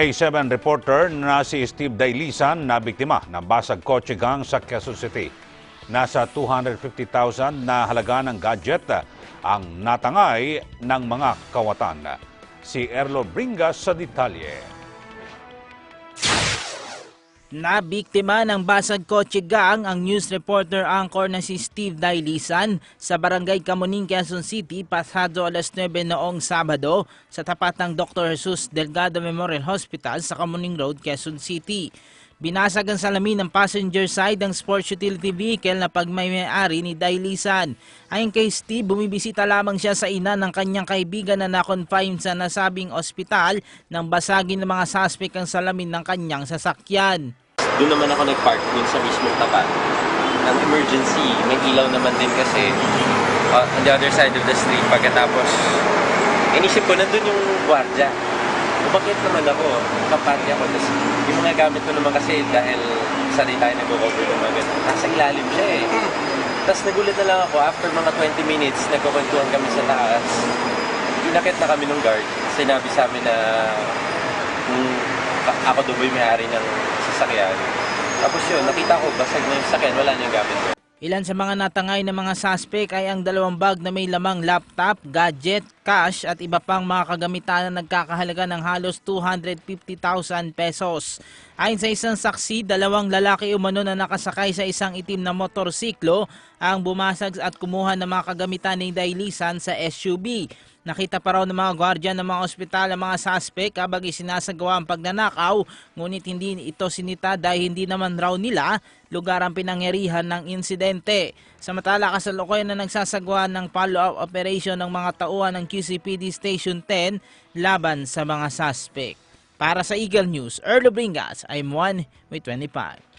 A7 reporter na si Steve Dailisan na biktima ng basag kotse gang sa Quezon City. Nasa 250,000 na halaga ng gadget ang natangay ng mga kawatan. Si Erlo Bringas sa detalye. Nabiktima ng basag kotse gang ang news reporter anchor na si Steve Dailisan sa barangay Camuning, Quezon City pasado alas 9 noong Sabado sa tapat ng Dr. Jesus Delgado Memorial Hospital sa Camuning Road, Quezon City. Binasag ang salamin ng passenger side ng sports utility vehicle na pagmay-ari ni Dailisan. Ayon kay Steve, bumibisita lamang siya sa ina ng kanyang kaibigan na na-confine sa nasabing ospital nang basagin ng mga suspect ang salamin ng kanyang sasakyan. Doon naman ako nag-park doon sa mismong tapat ng emergency. May ilaw naman din kasi on the other side of the street. Pagkatapos, inisip ko, nandun yung gwardiya. Umakit naman ako, kapatya ko. Tapos yung mga gamit ko naman kasi dahil sanay tayo nag-cover ng mga ganun. Nasa ilalim siya eh. Tapos nagulat na lang ako, after mga 20 minutes, nagkukwentuhan kami sa taas. Inakit na kami ng guard. Sinabi sa amin na ako daw may may-ari ng sasakyan. Tapos yun, nakita ko, basag na yung sasakyan, wala na yung gamit ko. Ilan sa mga natangay ng mga suspect ay ang 2 bag na may lamang laptop, gadget, cash at iba pang mga kagamitan na nagkakahalaga ng halos 250,000 pesos. Ayon sa isang saksi, 2 lalaki umano na nakasakay sa isang itim na motorsiklo ang bumasag at kumuha ng mga kagamitan ni Dailisan sa SUV. Nakita pa raw ng mga gwardiya ng mga ospital ang mga suspect habang isinasagawa ang pagnanakaw, ngunit hindi ito sinita dahil hindi naman raw nila lugar ang pinangyarihan ng insidente. Samantala, kasalukuyan na nagsasagawa ng follow-up operation ng mga tauhan ng QCPD Station 10 laban sa mga suspect. Para sa Eagle News, Erlo Bringas, I'm 1 with 25.